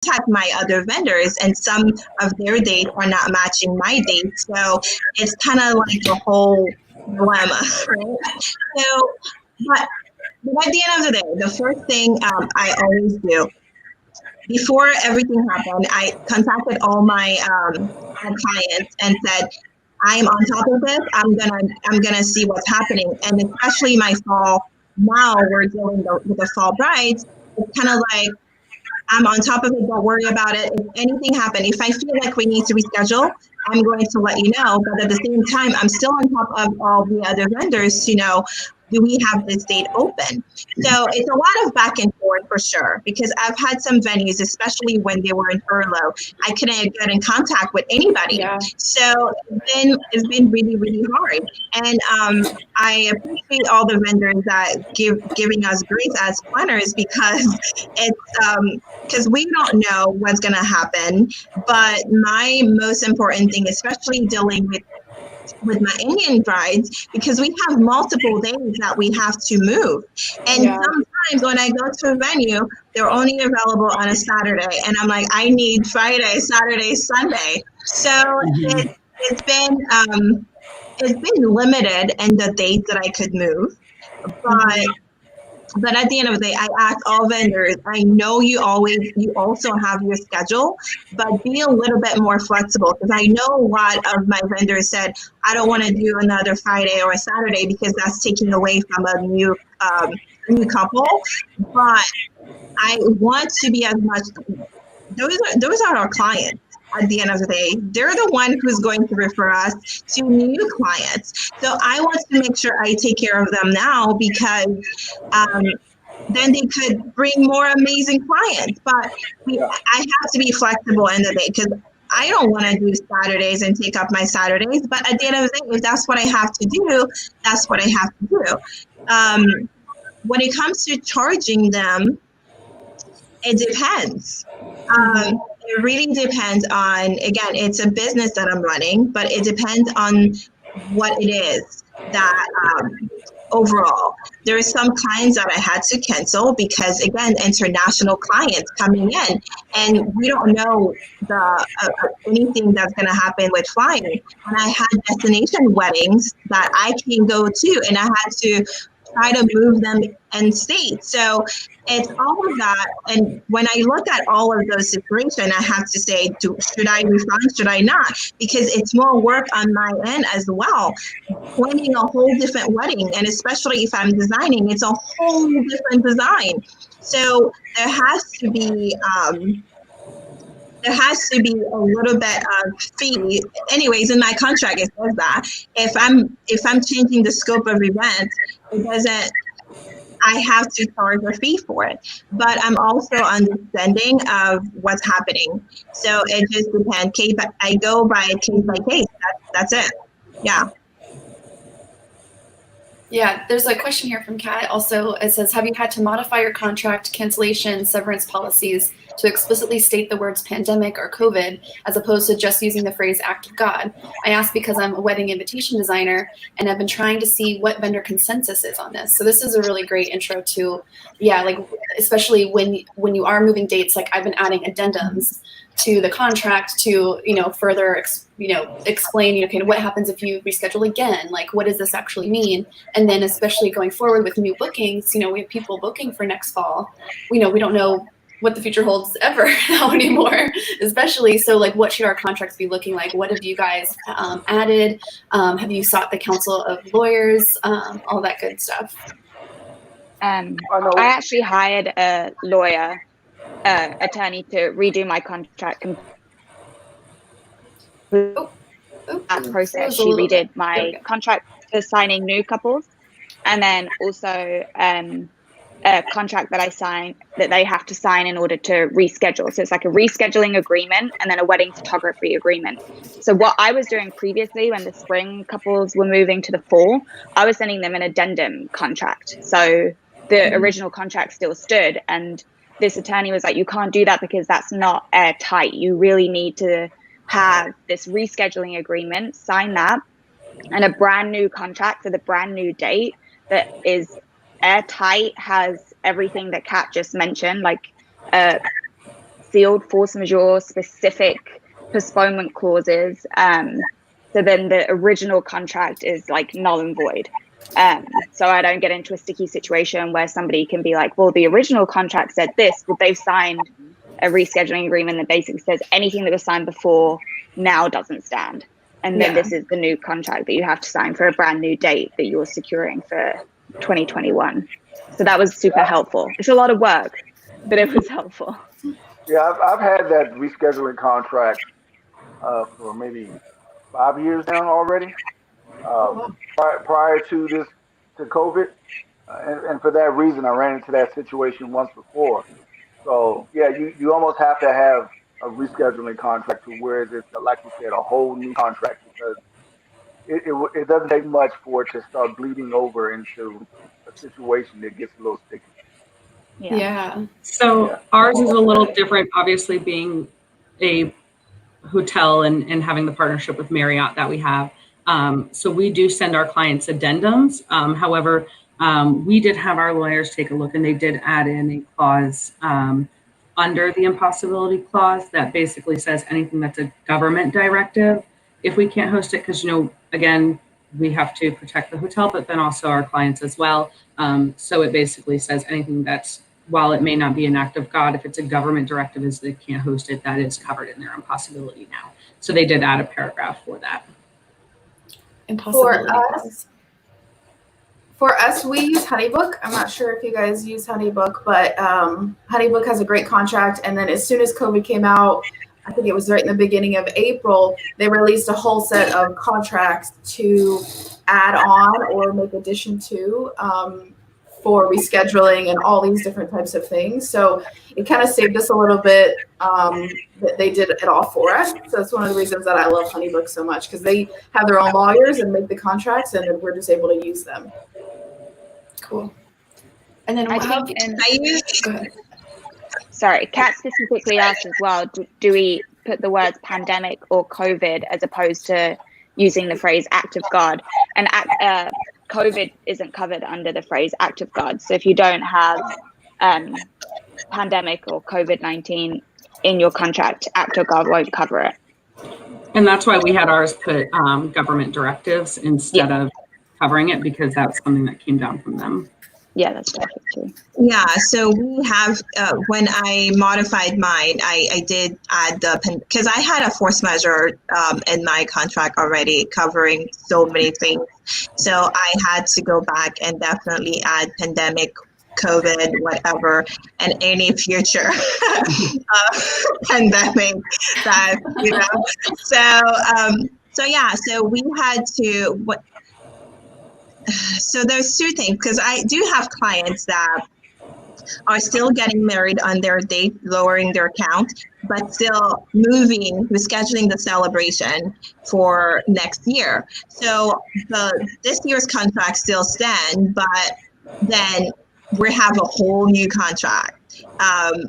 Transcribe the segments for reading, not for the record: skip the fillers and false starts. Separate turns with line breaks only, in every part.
contact my other vendors, and some of their dates are not matching my dates. So it's kind of like a whole dilemma, right? So, but at the end of the day, the first thing I always do before everything happened, I contacted all my clients and said, I'm on top of this. I'm gonna see what's happening, and especially my fall. Now we're dealing with the fall brides. It's kind of like I'm on top of it. Don't worry about it. If anything happens, if I feel like we need to reschedule, I'm going to let you know. But at the same time, I'm still on top of all the other vendors to know, do we have this date open? So it's a lot of back and forth for sure, because I've had some venues, especially when they were in furlough, I couldn't get in contact with anybody.
Yeah.
So it's been really, really hard. And I appreciate all the vendors that giving us grace as planners, because it's because we don't know what's going to happen. But my most important thing, especially dealing with my Indian brides, because we have multiple days that we have to move. And sometimes when I go to a venue, they're only available on a Saturday. And I'm like, I need Friday, Saturday, Sunday. So it's been limited in the dates that I could move. But at the end of the day, I ask all vendors, I know you also have your schedule, but be a little bit more flexible, because I know a lot of my vendors said, I don't want to do another Friday or a Saturday because that's taking away from a new couple. But I want to be as much, those are our clients. At the end of the day, they're the one who's going to refer us to new clients. So I want to make sure I take care of them now, because then they could bring more amazing clients. But I have to be flexible in the day, because I don't want to do Saturdays and take up my Saturdays. But at the end of the day, if that's what I have to do, that's what I have to do. When it comes to charging them, it depends. It really depends on, again, it's a business that I'm running, but it depends on what it is that overall. There are some clients that I had to cancel because, again, international clients coming in, and we don't know anything that's going to happen with flying. And I had destination weddings that I can go to, and I had to try to move them in state. So it's all of that. And when I look at all of those situations, I have to say, should I refund? Should I not? Because it's more work on my end as well. Planning a whole different wedding, and especially if I'm designing, it's a whole different design. So there has to be a little bit of fee. Anyways, in my contract it says that if I'm changing the scope of events, it doesn't. I have to charge a fee for it, but I'm also understanding of what's happening. So it just depends. I go by case by case. That's it. Yeah.
Yeah, there's a question here from Kat. Also, it says, have you had to modify your contract cancellation severance policies to explicitly state the words pandemic or COVID, as opposed to just using the phrase act of God? I ask because I'm a wedding invitation designer, and I've been trying to see what vendor consensus is on this. So this is a really great intro to, like, especially when you are moving dates, like I've been adding addendums to the contract to, further explain, okay, what happens if you reschedule again? Like, what does this actually mean? And then especially going forward with new bookings, we have people booking for next fall. We don't know what the future holds ever now anymore, especially. So like, what should our contracts be looking like? What have you guys added? Have you sought the counsel of lawyers? All that good stuff.
I actually hired a lawyer, attorney to redo my contract. That process, she redid my contract for signing new couples, and then also a contract that I sign that they have to sign in order to reschedule. So it's like a rescheduling agreement and then a wedding photography agreement. So what I was doing previously when the spring couples were moving to the fall, I was sending them an addendum contract. So the original contract still stood, and this attorney was like, you can't do that because that's not airtight. You really need to have this rescheduling agreement, sign that, and a brand new contract for the brand new date that is airtight, has everything that Kat just mentioned, like sealed force majeure specific postponement clauses. So then the original contract is like null and void. So I don't get into a sticky situation where somebody can be like, well, the original contract said this, but they've signed a rescheduling agreement that basically says anything that was signed before now doesn't stand. And then this is the new contract that you have to sign for a brand new date that you're securing for 2021. So that was super helpful. It's a lot of work, but it was helpful.
Yeah, I've had that rescheduling contract for maybe 5 years now already. Prior to COVID, and for that reason, I ran into that situation once before. So yeah, you almost have to have a rescheduling contract to where it's, like you said, a whole new contract, because it doesn't take much for it to start bleeding over into a situation that gets a little sticky.
Yeah.
So ours is a little different, obviously being a hotel and having the partnership with Marriott that we have. So we do send our clients addendums. However, we did have our lawyers take a look, and they did add in a clause under the impossibility clause that basically says anything that's a government directive, if we can't host it, because, again, we have to protect the hotel, but then also our clients as well. So it basically says anything that's, while it may not be an act of God, if it's a government directive is they can't host it, that is covered in their impossibility now. So they did add a paragraph for that.
Impossibility.
For us, we use HoneyBook. I'm not sure if you guys use HoneyBook, but HoneyBook has a great contract. And then as soon as COVID came out, I think it was right in the beginning of April, they released a whole set of contracts to add on or make addition to for rescheduling and all these different types of things. So it kind of saved us a little bit that they did it all for us. So that's one of the reasons that I love HoneyBook so much, because they have their own lawyers and make the contracts, and then we're just able to use them.
Cool. And then
sorry, Kat specifically asked as well, do we put the words pandemic or COVID as opposed to using the phrase act of God? And COVID isn't covered under the phrase act of God. So if you don't have pandemic or COVID-19 in your contract, act of God won't cover it.
And that's why we had ours put government directives instead of covering it, because that's something that came down from them.
Yeah, that's perfect too.
Yeah, so we have, when I modified mine, I did add because I had a force majeure in my contract already covering so many things. So I had to go back and definitely add pandemic, COVID, whatever, and any future pandemic that, So we had to, so there's two things, because I do have clients that are still getting married on their date, lowering their count, but still rescheduling the celebration for next year. So this year's contract still stands, but then we have a whole new contract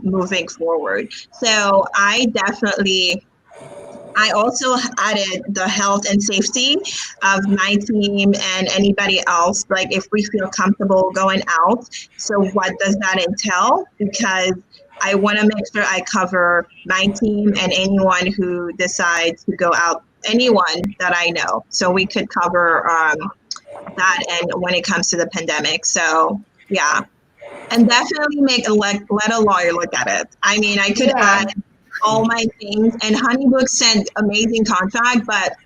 moving forward. So I also added the health and safety of my team and anybody else, like if we feel comfortable going out. So what does that entail? Because I want to make sure I cover my team and anyone who decides to go out, anyone that I know. So we could cover that, and when it comes to the pandemic. So yeah, and definitely let a lawyer look at it. I mean, I could add all my things, and HoneyBook sent amazing contract, but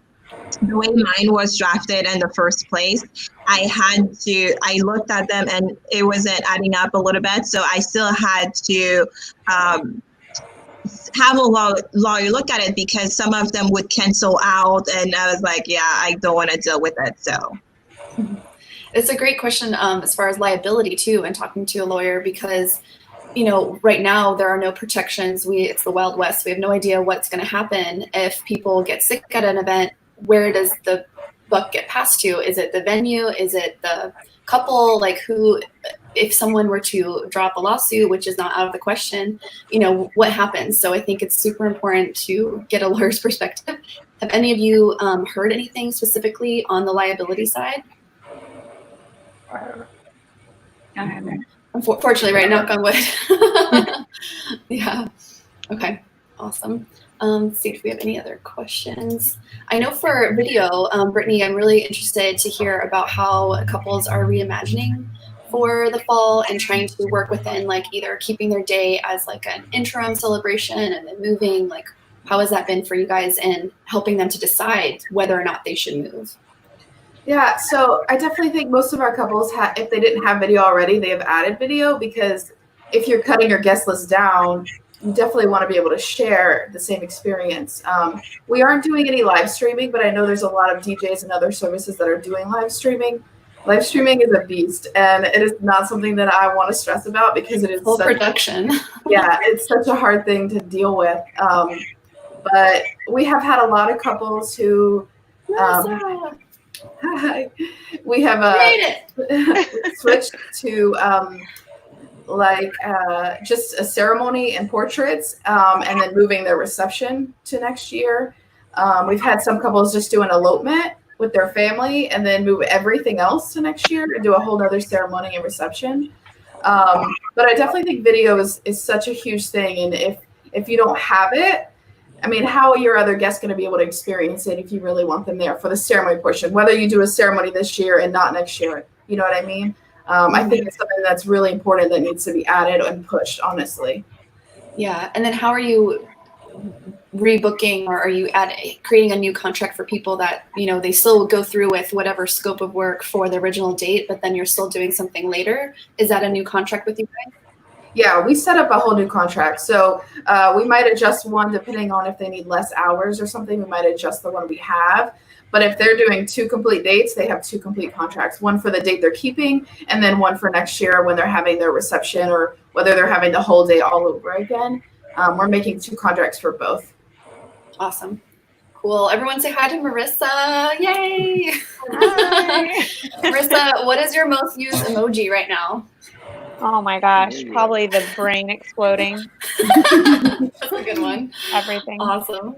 the way mine was drafted in the first place, I looked at them and it wasn't adding up a little bit. So I still had to have a lawyer look at it, because some of them would cancel out, and I was like, yeah, I don't want to deal with it. So
it's a great question as far as liability too, and talking to a lawyer, because right now there are no protections. It's the Wild West. We have no idea what's going to happen if people get sick at an event. Where does the buck get passed to? Is it the venue? Is it the couple? Like, who, if someone were to drop a lawsuit, which is not out of the question, what happens? So I think it's super important to get a lawyer's perspective. Have any of you heard anything specifically on the liability side?
I haven't.
Unfortunately, right? Knock on wood. Yeah. Okay, awesome. Let's see if we have any other questions. I know for video, Brittany, I'm really interested to hear about how couples are reimagining for the fall and trying to work within like either keeping their day as like an interim celebration and then moving. Like, how has that been for you guys and helping them to decide whether or not they should move?
Yeah, so I definitely think most of our couples have, if they didn't have video already, they have added video, because if you're cutting your guest list down, you definitely want to be able to share the same experience. We aren't doing any live streaming, but I know there's a lot of DJs and other services that are doing live streaming. Live streaming is a beast, and it is not something that I want to stress about because it is
full production.
Yeah, it's such a hard thing to deal with. But we have had a lot of couples who we have switched to just a ceremony and portraits, and then moving their reception to next year. We've had some couples just do an elopement with their family and then move everything else to next year and do a whole other ceremony and reception. But I definitely think video is such a huge thing, and if you don't have it, I mean, how are your other guests going to be able to experience it if you really want them there for the ceremony portion, whether you do a ceremony this year and not next year? You know what I mean? I think it's something that's really important that needs to be added and pushed, honestly.
Yeah. And then how are you rebooking, or are you creating a new contract for people that, you know, they still go through with whatever scope of work for the original date, but then you're still doing something later? Is that a new contract with you guys?
Yeah, we set up a whole new contract. So we might adjust one depending on if they need less hours or something. We might adjust the one we have. But if they're doing 2 complete dates, they have 2 complete contracts. One for the date they're keeping, and then one for next year when they're having their reception, or whether they're having the whole day all over again. We're making 2 contracts for both.
Awesome. Cool. Everyone say hi to Marissa. Yay! Marissa, what is your most used emoji right now?
Oh my gosh, probably the brain exploding.
That's a good one.
Everything.
Awesome.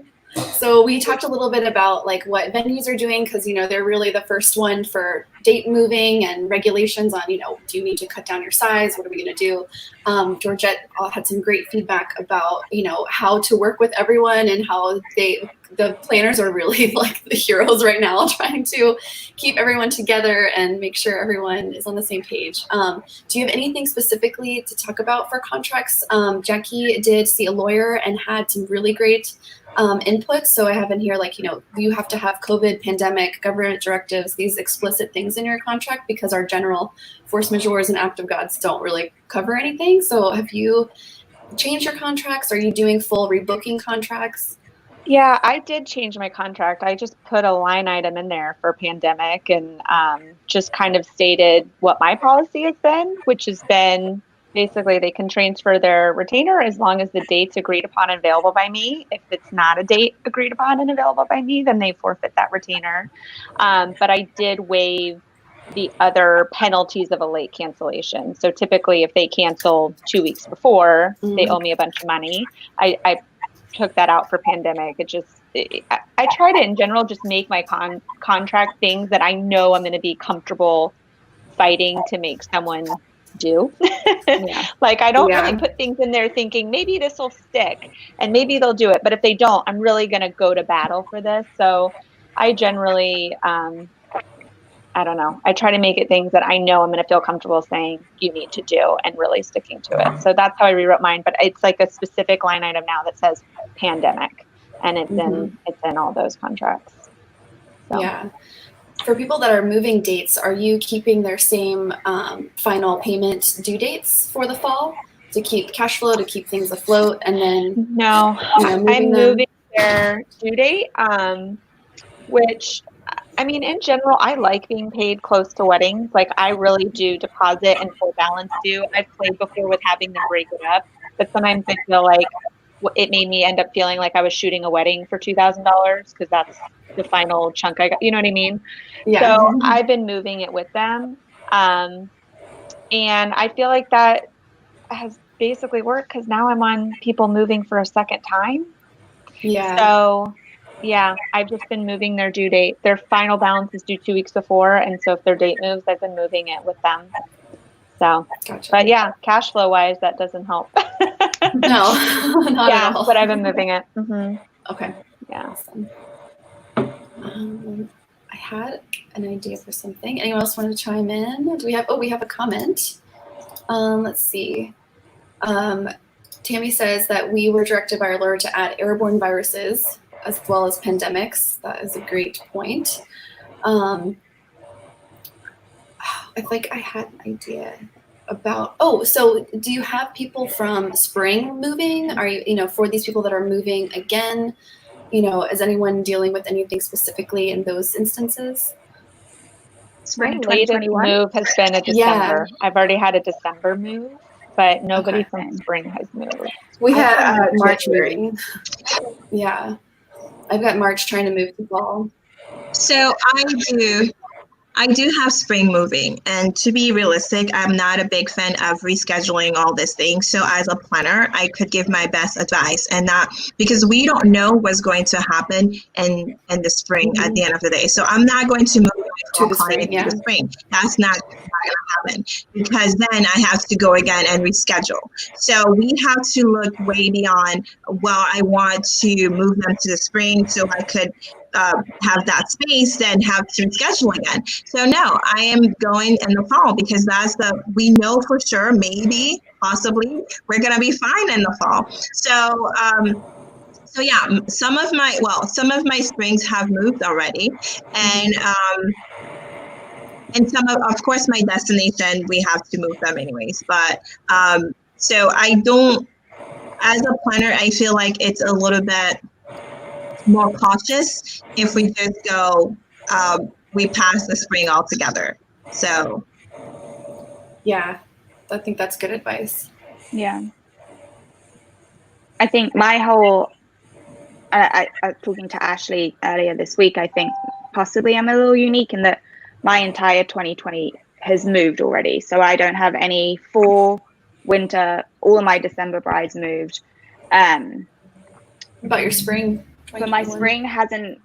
So we talked a little bit about like what venues are doing, because, you know, they're really the first one for date moving and regulations on, you know, do you need to cut down your size? What are we going to do? Georgette had some great feedback about, you know, how to work with everyone and how the planners are really like the heroes right now, trying to keep everyone together and make sure everyone is on the same page. Do you have anything specifically to talk about for contracts? Jackie did see a lawyer and had some really great input. So I have in here, like, you know, you have to have COVID, pandemic, government directives, these explicit things in your contract, because our general force majeures and act of gods don't really cover anything. So have you changed your contracts? Are you doing full rebooking contracts?
Yeah, I did change my contract. I just put a line item in there for pandemic, and just kind of stated what my policy has been, which has been basically they can transfer their retainer as long as the date's agreed upon and available by me. If it's not a date agreed upon and available by me, then they forfeit that retainer. But I did waive the other penalties of a late cancellation. So typically if they cancel 2 weeks before, they owe me a bunch of money. I took that out for pandemic. I try to, in general, just make my contract things that I know I'm going to be comfortable fighting to make someone do. Like, I don't really put things in there thinking maybe this will stick and maybe they'll do it. But if they don't, I'm really going to go to battle for this. So I generally, I don't know. I try to make it things that I know I'm going to feel comfortable saying you need to do and really sticking to it. So that's how I rewrote mine. But it's like a specific line item now that says pandemic, and it's in all those contracts. So.
Yeah. For people that are moving dates, are you keeping their same final payment due dates for the fall to keep cash flow, to keep things afloat? And then
no, I'm moving their due date, which, I mean, in general, I like being paid close to weddings. Like, I really do deposit and full balance due. I've played before with having them break it up, but sometimes I feel like it made me end up feeling like I was shooting a wedding for $2,000 because that's the final chunk I got. You know what I mean? Yeah. So I've been moving it with them. And I feel like that has basically worked because now I'm on people moving for a second time.
Yeah.
So yeah, I've just been moving their due date. Their final balance is due 2 weeks before. And so if their date moves, I've been moving it with them. So,
Gotcha.
but yeah, cash flow wise, that doesn't help.
No, not
yeah,
at all.
but I've been moving it. Mm-hmm.
Okay.
Yeah.
Awesome. I had an idea for something. Anyone else want to chime in? Do we have? Oh, we have a comment. Let's see. Tammy says that we were directed by our Lord to add airborne viruses as well as pandemics. That is a great point. I think I had an idea about, so do you have people from spring moving? Are you, for these people that are moving again, is anyone dealing with anything specifically in those instances?
My latest move has been a December. Yeah. I've already had a December move, but nobody from spring has moved.
We had
March moving. Yeah. I've got March trying to move to fall.
So I do have spring moving, and to be realistic, I'm not a big fan of rescheduling all these things. So as a planner, I could give my best advice, and not because we don't know what's going to happen in the spring at the end of the day. So I'm not going to move to the spring. To the spring. That's not going to happen, because then I have to go again and reschedule. So we have to look way beyond, well, I want to move them to the spring so I could have that space, then have to schedule again. So no, I am going in the fall, because we know for sure, maybe, possibly, we're going to be fine in the fall. So yeah, some of my springs have moved already, and some of course, my destination, we have to move them anyways. But so I don't, as a planner, I feel like it's a little bit more cautious if we just go, we pass the spring altogether. So
yeah, I think that's good advice.
Yeah, I think my whole I was talking to Ashley earlier this week. I think possibly I'm a little unique in that my entire 2020 has moved already, so I don't have any fall, winter. All of my December brides moved.
About your spring?
But my spring hasn't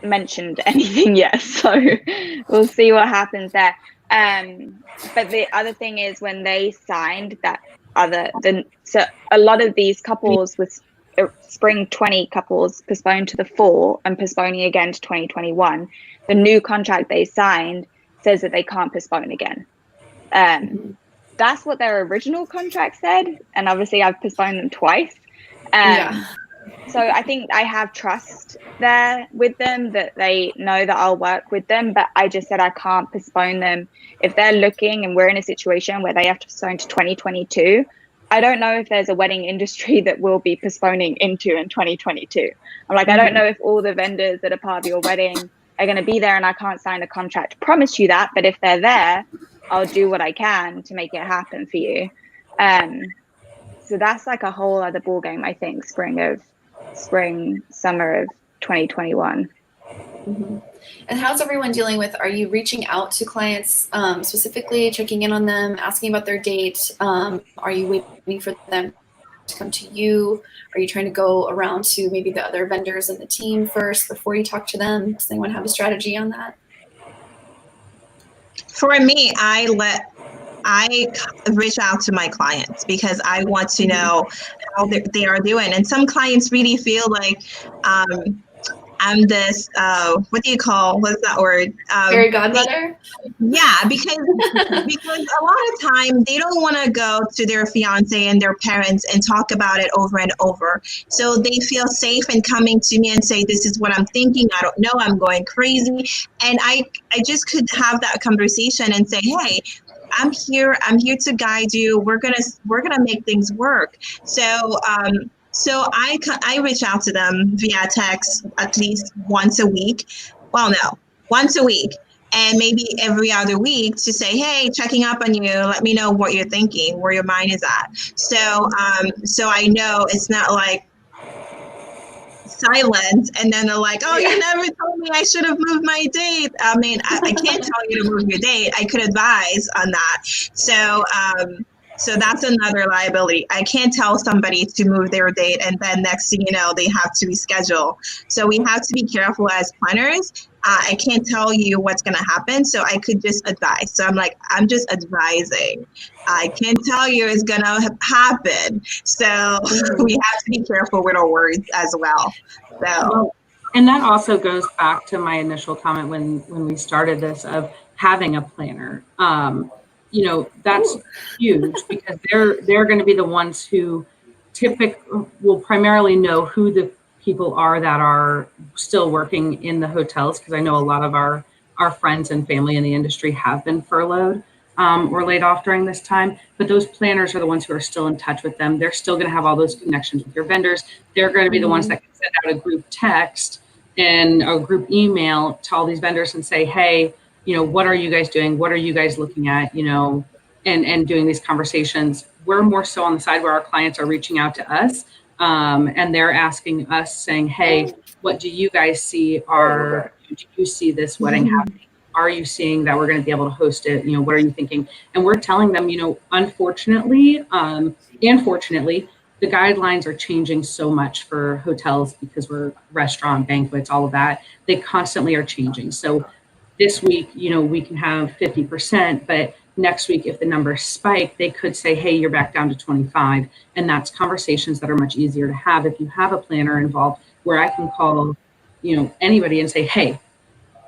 mentioned anything yet, so we'll see what happens there. But the other thing is, when they signed that so a lot of these couples with spring 20 couples postponed to the fall and postponing again to 2021, the new contract they signed says that they can't postpone again. That's what their original contract said, and obviously I've postponed them twice. So I think I have trust there with them, that they know that I'll work with them, but I just said I can't postpone them. If they're looking and we're in a situation where they have to postpone to 2022, I don't know if there's a wedding industry that will be postponing into in 2022. I'm like, I don't know if all the vendors that are part of your wedding are going to be there, and I can't sign a contract to promise you that, but if they're there, I'll do what I can to make it happen for you. So that's like a whole other ball game, I think, summer of 2021.
And how's everyone dealing with, are you reaching out to clients specifically, checking in on them, asking about their date? Are you waiting for them to come to you? Are you trying to go around to maybe the other vendors in the team first before you talk to them? Does anyone have a strategy on that?
For me, I reach out to my clients, because I want to know how they are doing. And some clients really feel like I'm this, what's that word?
Fairy godmother?
Yeah, because a lot of time they don't want to go to their fiance and their parents and talk about it over and over. So they feel safe in coming to me and say, this is what I'm thinking. I don't know, I'm going crazy. And I just could have that conversation and say, hey, I'm here to guide you. We're gonna make things work. So I reach out to them via text at least once a week. Well, no, once a week, and maybe every other week, to say, hey, checking up on you. Let me know what you're thinking, where your mind is at. So I know it's not like silent, and then they're like, oh, you never told me I should have moved my date. I mean, I can't tell you to move your date. I could advise on that. So that's another liability. I can't tell somebody to move their date, and then next thing you know, they have to reschedule. So we have to be careful as planners I can't tell you what's going to happen, so I could just advise. So I'm like, I'm just advising. I can't tell you it's going to happen. So we have to be careful with our words as well. So.
And that also goes back to my initial comment when we started this of having a planner. That's huge because they're going to be the ones who will primarily know who the people are that are still working in the hotels, because I know a lot of our friends and family in the industry have been furloughed or laid off during this time. But those planners are the ones who are still in touch with them. They're still going to have all those connections with your vendors. They're going to be the ones that can send out a group text and a group email to all these vendors and say, hey, what are you guys doing? What are you guys looking at? And doing these conversations. We're more so on the side where our clients are reaching out to us and they're asking us saying, hey, what do you guys see? Do you see this wedding happening? Are you seeing that we're going to be able to host it? What are you thinking? And we're telling them, unfortunately, and fortunately, the guidelines are changing so much for hotels because we're restaurant, banquets, all of that. They constantly are changing. So this week, we can have 50%, but next week, if the numbers spike, they could say, hey, you're back down to 25. And that's conversations that are much easier to have if you have a planner involved, where I can call, anybody and say, hey,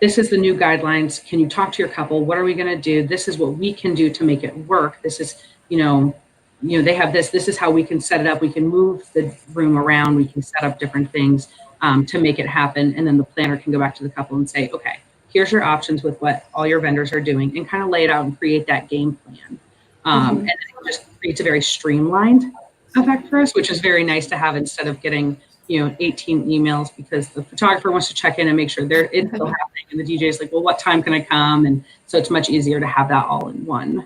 this is the new guidelines. Can you talk to your couple? What are we going to do? This is what we can do to make it work. This is, they have this is how we can set it up. We can move the room around. We can set up different things to make it happen. And then the planner can go back to the couple and say, okay, here's your options with what all your vendors are doing, and kind of lay it out and create that game plan. And it just creates a very streamlined effect for us, which is very nice to have instead of getting 18 emails, because the photographer wants to check in and make sure it's still happening. And the DJ is like, well, what time can I come? And so it's much easier to have that all in one.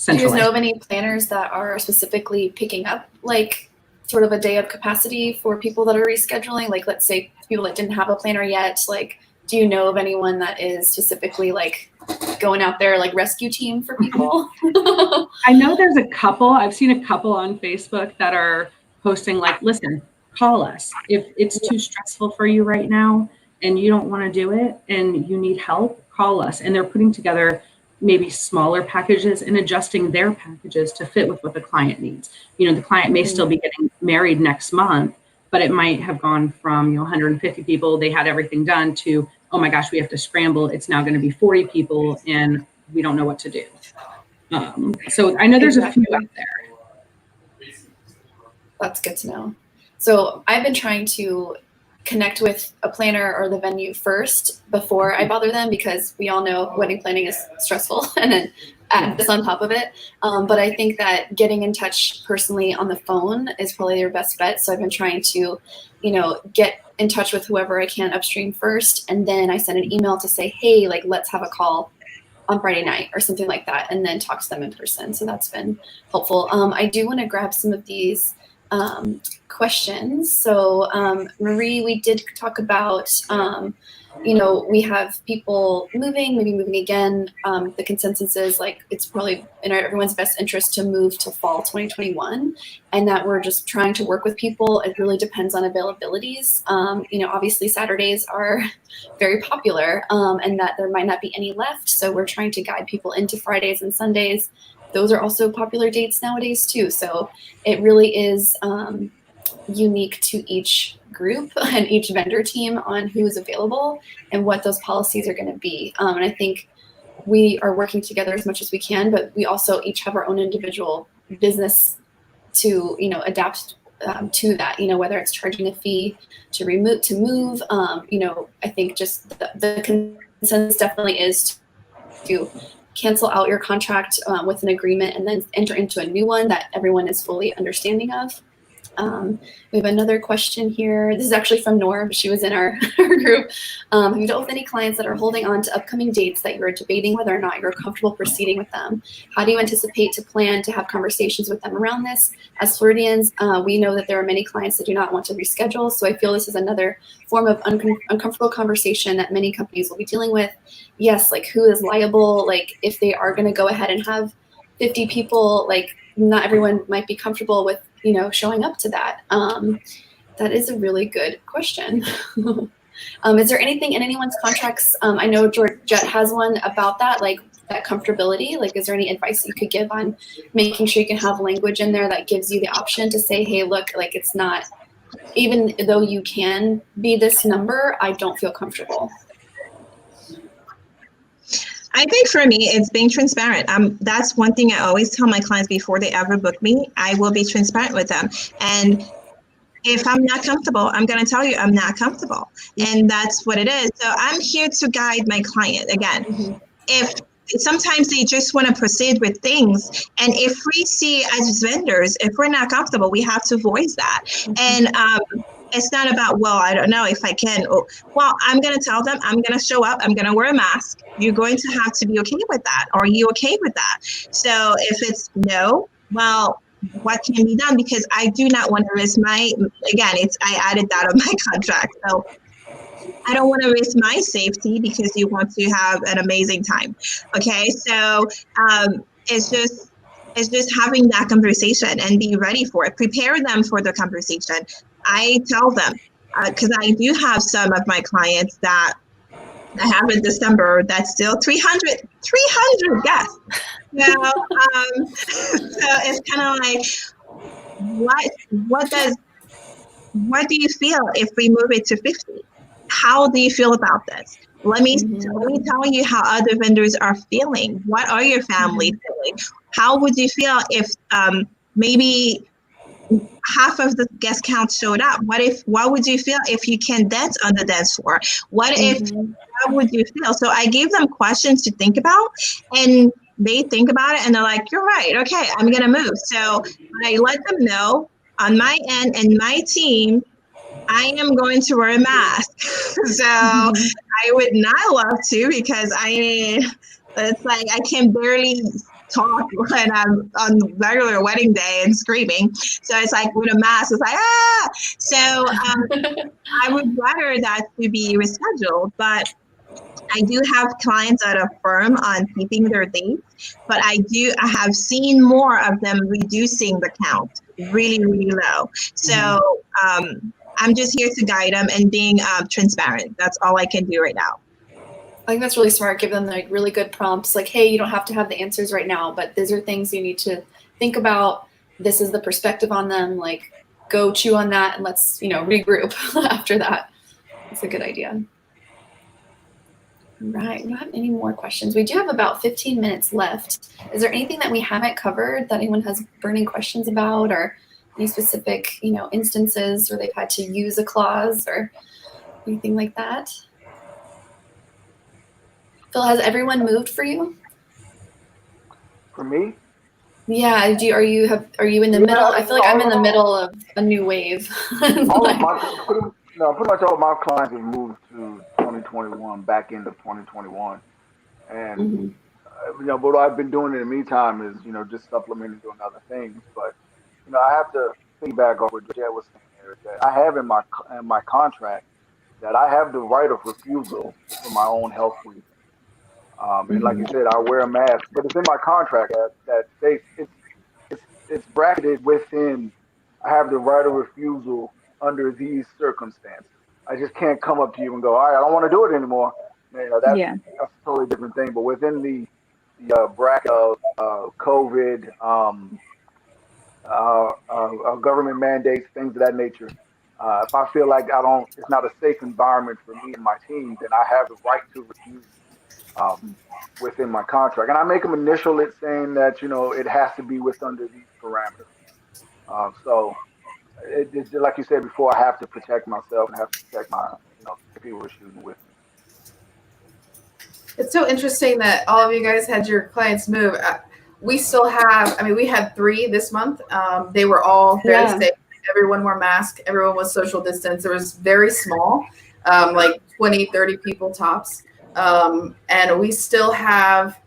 Do you guys know of any planners that are specifically picking up like sort of a day of capacity for people that are rescheduling? Like, let's say people that didn't have a planner yet, like, do you know of anyone that is specifically like going out there like rescue team for people?
I know there's a couple. I've seen a couple on Facebook that are posting like, listen, call us. If it's too stressful for you right now and you don't want to do it and you need help, call us. And they're putting together maybe smaller packages and adjusting their packages to fit with what the client needs. The client may still be getting married next month, but it might have gone from 150 people, they had everything done, to, oh my gosh, we have to scramble. It's now going to be 40 people and we don't know what to do. So I know there's a few out there.
That's good to know. So I've been trying to connect with a planner or the venue first before I bother them, because we all know wedding planning is stressful and then add this on top of it. But I think that getting in touch personally on the phone is probably your best bet. So I've been trying to, get in touch with whoever I can upstream first. And then I send an email to say, hey, like, let's have a call on Friday night or something like that, and then talk to them in person. So that's been helpful. I do want to grab some of these questions. So Marie, we did talk about, we have people maybe moving again. The consensus is like, it's probably in everyone's best interest to move to fall 2021, and that we're just trying to work with people. It really depends on availabilities. Obviously Saturdays are very popular, and that there might not be any left. So we're trying to guide people into Fridays and Sundays. Those are also popular dates nowadays too. So it really is unique to each group and each vendor team on who is available and what those policies are going to be. And I think we are working together as much as we can, but we also each have our own individual business to, adapt to that, whether it's charging a fee to move. I think just the consensus definitely is to cancel out your contract with an agreement and then enter into a new one that everyone is fully understanding of. We have another question here. This is actually from Norm. She was in our group. Have you dealt with any clients that are holding on to upcoming dates that you're debating whether or not you're comfortable proceeding with them? How do you anticipate to plan to have conversations with them around this? As Floridians, we know that there are many clients that do not want to reschedule. So I feel this is another form of uncomfortable conversation that many companies will be dealing with. Yes, like who is liable? Like if they are going to go ahead and have 50 people, like not everyone might be comfortable with showing up to that. That is a really good question. Is there anything in anyone's contracts? I know Georgette has one about that, like that comfortability. Like, is there any advice you could give on making sure you can have language in there that gives you the option to say, hey, look, like it's not, even though you can be this number, I don't feel comfortable.
I think for me, it's being transparent. That's one thing I always tell my clients before they ever book me. I will be transparent with them. And if I'm not comfortable, I'm going to tell you I'm not comfortable. And that's what it is. So I'm here to guide my client. Again, if sometimes they just want to proceed with things. And if we see as vendors, if we're not comfortable, we have to voice that. And it's not about, well, I don't know if I can. Well, I'm going to tell them, I'm going to show up, I'm going to wear a mask. You're going to have to be okay with that. Are you okay with that? So if it's no, well, what can be done? Because I do not want to risk I added that on my contract. So I don't want to risk my safety because you want to have an amazing time. Okay. So it's just having that conversation and be ready for it. Prepare them for the conversation. I tell them, because I do have some of my clients that I have in December that's still 300 guests. So it's kind of like, what do you feel if we move it to 50? How do you feel about this? Let me tell you how other vendors are feeling. What are your family feeling? How would you feel if maybe half of the guest count showed up? What would you feel if you can dance on the dance floor? How would you feel? So I gave them questions to think about, and they think about it and they're like, you're right. Okay, I'm going to move. So I let them know on my end and my team, I am going to wear a mask. So I would not love to, because it's like I can barely talk when I'm on regular wedding day and screaming. So it's like with a mask, it's like, ah. So I would rather that to be rescheduled, but I do have clients that are firm on keeping their dates, but I have seen more of them reducing the count really, really low. So I'm just here to guide them and being transparent. That's all I can do right now.
I think that's really smart. Give them like really good prompts. Like, hey, you don't have to have the answers right now, but these are things you need to think about. This is the perspective on them. Like, go chew on that and let's, regroup after that. It's a good idea. Right. We don't have any more questions. We do have about 15 minutes left. Is there anything that we haven't covered that anyone has burning questions about, or any specific, instances where they've had to use a clause or anything like that? Phil, has everyone moved for you?
For me?
Yeah. Are you in the middle? I feel like I'm in the middle of a new wave.
Pretty much all of my clients have moved to 2021, back into 2021. And, what I've been doing in the meantime is, just supplementing doing other things. But, I have to feedback off what Jed was saying there, that I have in my contract that I have the right of refusal for my own health reasons. And like you said, I wear a mask, but it's in my contract that states it's bracketed within. I have the right of refusal under these circumstances. I just can't come up to you and go, all right, I don't want to do it anymore. That's a totally different thing. But within the bracket of COVID, government mandates, things of that nature, if I feel like it's not a safe environment for me and my team, then I have the right to refuse within my contract. And I make them initial it saying that, it has to be under these parameters. So it's like you said before, I have to protect myself and have to protect my, the people who are shooting with me.
It's so interesting that all of you guys had your clients move. We still have, we had 3 this month. They were all very safe. Everyone wore masks. Everyone was social distance. It was very small, like 20, 30 people tops. And we still have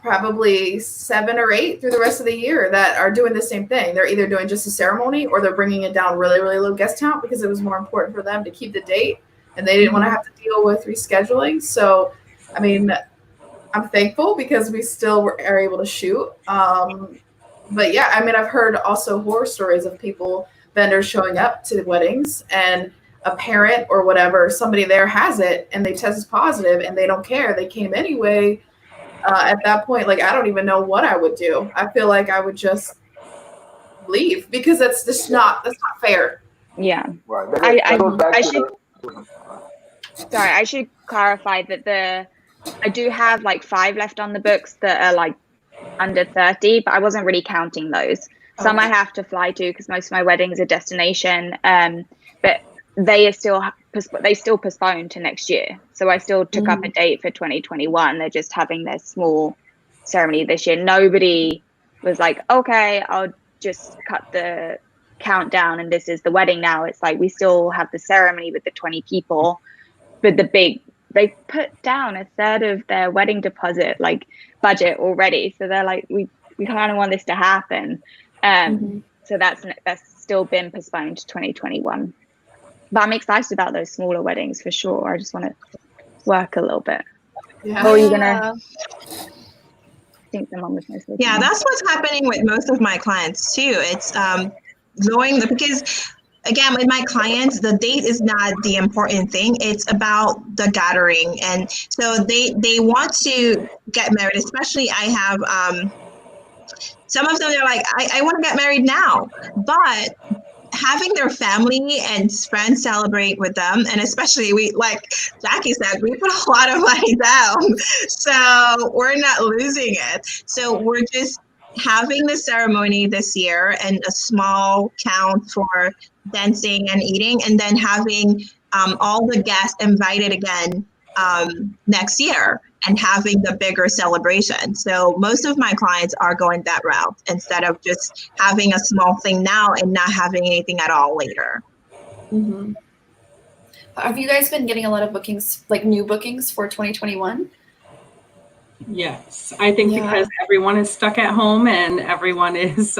probably 7 or 8 through the rest of the year that are doing the same thing. They're either doing just a ceremony or they're bringing it down really, really low guest count because it was more important for them to keep the date and they didn't want to have to deal with rescheduling. So, I'm thankful because we still are able to shoot. But yeah, I've heard also horror stories of vendors showing up to weddings and a parent or whatever, somebody there has it and they test positive and they don't care, they came anyway, at that point, like, I don't even know what I would do. I feel like I would just leave, because that's just that's not fair.
Yeah.
Right. That goes back
I
to
should, sorry, I should clarify that I do have like 5 left on the books that are like under 30, but I wasn't really counting those. Some I have to fly to because most of my weddings are destination, but they still postponed to next year. So I still took up a date for 2021. They're just having their small ceremony this year. Nobody was like, okay, I'll just cut the countdown and this is the wedding now. It's like we still have the ceremony with the 20 people, but they put down a third of their wedding deposit like budget already. So they're like, we kind of want this to happen. So that's still been postponed to 2021. But I'm excited about those smaller weddings for sure. I just want to work a little bit.
Yeah.
Or are you gonna? I think someone was mostly.
Yeah, that's what's happening with most of my clients too. It's because again, with my clients, the date is not the important thing. It's about the gathering, and so they want to get married. Especially, I have some of them. They're like, I want to get married now, but having their family and friends celebrate with them, and especially we, like Jackie said, we put a lot of money down, so we're not losing it. So we're just having the ceremony this year and a small count for dancing and eating, and then having all the guests invited again next year and having the bigger celebration. So most of my clients are going that route instead of just having a small thing now and not having anything at all later.
Have you guys been getting a lot of bookings, like new bookings for 2021?
Yes, I think because everyone is stuck at home and everyone is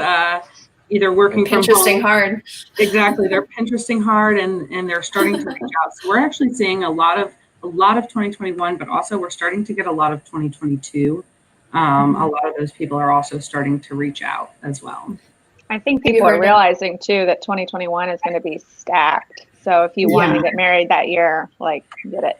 either working from home.
hard.
Exactly, they're Pinteresting hard and they're starting to reach out. So we're actually seeing a lot of 2021, but also we're starting to get a lot of 2022. A lot of those people are also starting to reach out as well.
I think people are realizing too that 2021 is going to be stacked. So if you want to get married that year, like, get it.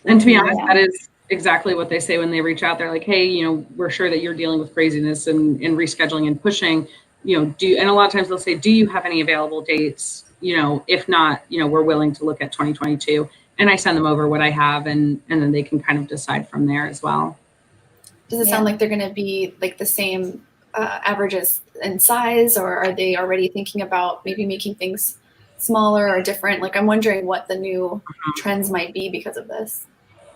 And to be honest, that is exactly what they say when they reach out. They're like, hey, we're sure that you're dealing with craziness and rescheduling and pushing, and a lot of times they'll say, do you have any available dates? If not, we're willing to look at 2022. And I send them over what I have, and then they can kind of decide from there as well.
Does it sound like they're going to be like the same averages in size, or are they already thinking about maybe making things smaller or different? Like, I'm wondering what the new trends might be because of this.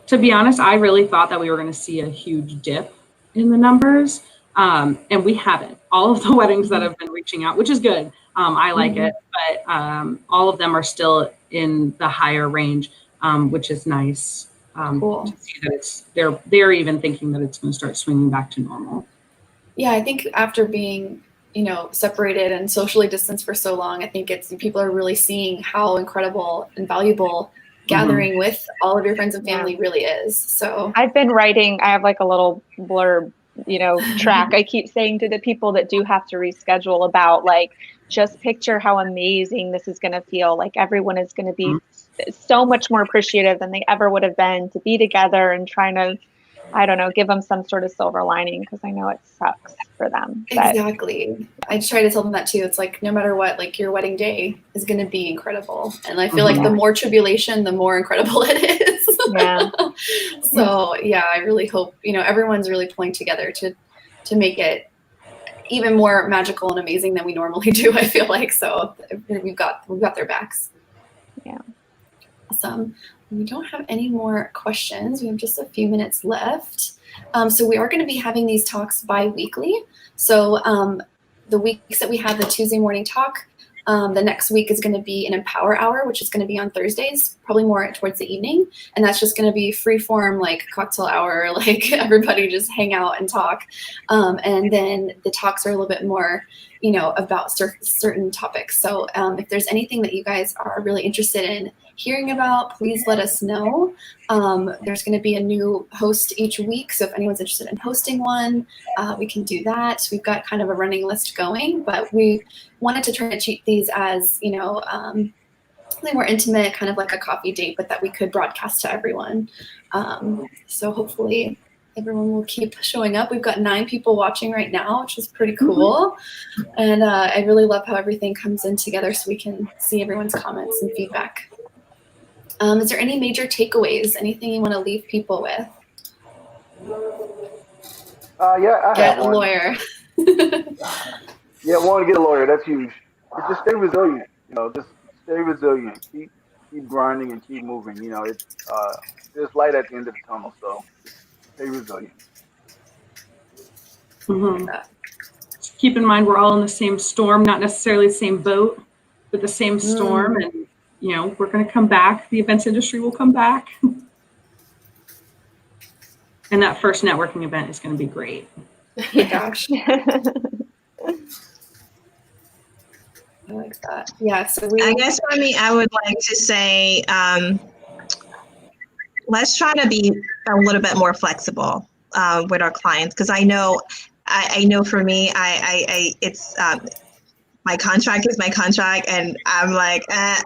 To be honest, I really thought that we were going to see a huge dip in the numbers, and we haven't. All of the weddings that have been reaching out, which is good. I like it, but all of them are still in the higher range. Which is nice
cool.
To see that they're even thinking that it's going to start swinging back to normal.
Yeah, I think after being separated and socially distanced for so long, I think people are really seeing how incredible and valuable gathering with all of your friends and family really is. So
I've been writing. I have like a little blurb, track. I keep saying to the people that do have to reschedule about like, just picture how amazing this is going to feel. Like everyone is going to be so much more appreciative than they ever would have been to be together and trying to, I don't know, give them some sort of silver lining, because I know it sucks for them.
Exactly. I try to tell them that too. It's like, no matter what, like your wedding day is going to be incredible. And I feel like the more tribulation, the more incredible it is.
Yeah.
So yeah, I really hope, everyone's really pulling together to make it even more magical and amazing than we normally do, I feel like. So we've got their backs.
Yeah.
Awesome. We don't have any more questions. We have just a few minutes left. So we are going to be having these talks bi-weekly. So the weeks that we have the Tuesday morning talk, the next week is going to be an Empower Hour, which is going to be on Thursdays, probably more towards the evening. And that's just going to be free form, like cocktail hour, like everybody just hang out and talk. And then the talks are a little bit more, about certain topics. So if there's anything that you guys are really interested in hearing about, please let us know. There's going to be a new host each week. So if anyone's interested in hosting one, we can do that. We've got kind of a running list going, but we wanted to try to treat these as, something more intimate, kind of like a coffee date, but that we could broadcast to everyone. So hopefully everyone will keep showing up. We've got 9 people watching right now, which is pretty cool. And I really love how everything comes in together so we can see everyone's comments and feedback. Is there any major takeaways? Anything you want to leave people with?
Yeah, I
Get
have
a
one.
lawyer.
Yeah, want to get a lawyer. That's huge. But just stay resilient. Just stay resilient. Keep grinding and keep moving. It's there's light at the end of the tunnel. So stay resilient.
Mm-hmm. Just keep in mind we're all in the same storm, not necessarily the same boat, but the same storm, and we're going to come back. The events industry will come back, and that first networking event is going to be great.
Oh my gosh. I like that. Yeah. So
I guess for me, I would like to say, let's try to be a little bit more flexible with our clients, because I know for me, it's my contract is my contract, and I'm like,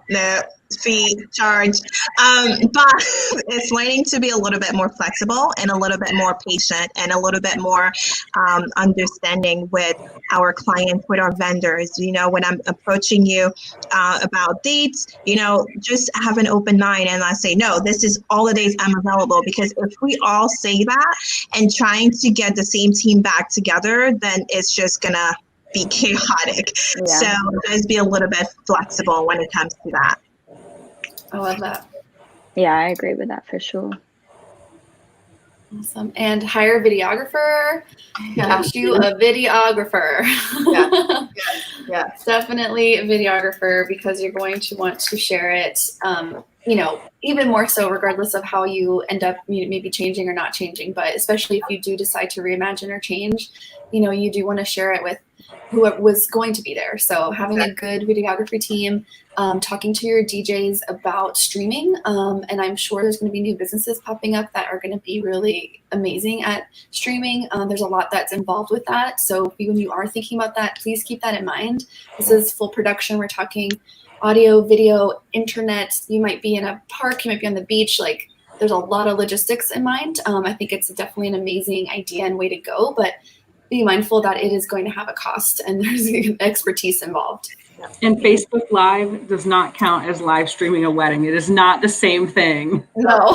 no, fee charge. But it's learning to be a little bit more flexible and a little bit more patient and a little bit more understanding with our clients, with our vendors. When I'm approaching you about dates, just have an open mind and I say, no, this is all the days I'm available. Because if we all say that and trying to get the same team back together, then it's just gonna be chaotic.
Yeah.
So just be a little bit flexible when it comes to that.
I love that.
Yeah, I agree with that for sure.
Awesome. And hire a videographer.
Yeah.
Get you a videographer.
Yeah.
Definitely a videographer, because you're going to want to share it, even more so regardless of how you end up maybe changing or not changing. But especially if you do decide to reimagine or change, you do want to share it with who was going to be there. So having a good videography team, talking to your DJs about streaming, and I'm sure there's going to be new businesses popping up that are going to be really amazing at streaming. There's a lot that's involved with that. So when you are thinking about that, please keep that in mind. This is full production. We're talking audio, video, internet. You might be in a park, you might be on the beach. Like, there's a lot of logistics in mind. I think it's definitely an amazing idea and way to go, but be mindful that it is going to have a cost and there's expertise involved.
And Facebook Live does not count as live streaming a wedding. It is not the same thing.
No.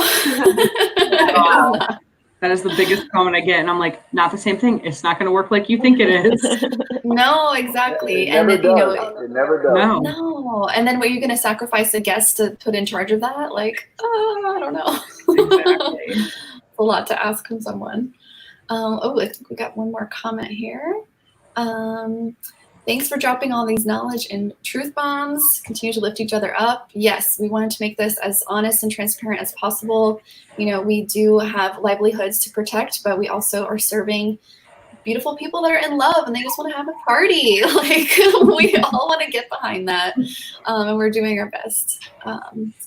That is the biggest comment I get. And I'm like, not the same thing. It's not going to work like you think it is.
No, exactly.
It never does. It never does.
No. And then what, you're going to sacrifice a guest to put in charge of that? Like, I don't know.
Exactly.
It's a lot to ask from someone. I think we got one more comment here. Thanks for dropping all these knowledge and truth bombs. Continue to lift each other up. Yes, we wanted to make this as honest and transparent as possible. We do have livelihoods to protect, but we also are serving beautiful people that are in love and they just want to have a party. Like, we all want to get behind that. And we're doing our best.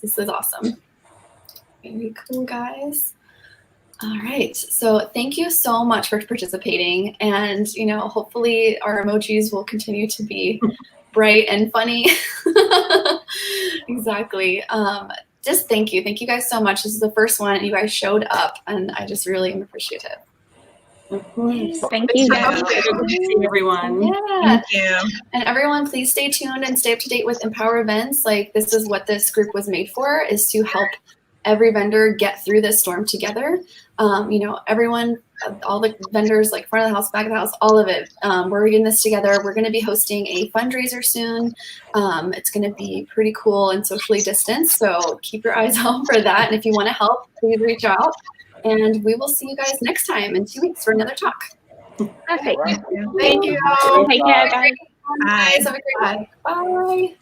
This is awesome. Very cool, guys. All right. So thank you so much for participating. And, hopefully our emojis will continue to be bright and funny. Exactly. Just thank you. Thank you guys so much. This is the first one and you guys showed up and I just really am appreciative.
Of course.
Thank you guys.
Good to see everyone.
Yeah.
Thank you.
And everyone, please stay tuned and stay up to date with Empower Events. Like, this is what this group was made for, is to help every vendor get through this storm together. Everyone, all the vendors, like front of the house, back of the house, all of it. We're in this together. We're going to be hosting a fundraiser soon. It's going to be pretty cool and socially distanced. So keep your eyes out for that. And if you want to help, please reach out. And we will see you guys next time in 2 weeks for another talk.
Perfect.
Thank you.
Take care, guys.
Bye. Have a great day. Bye.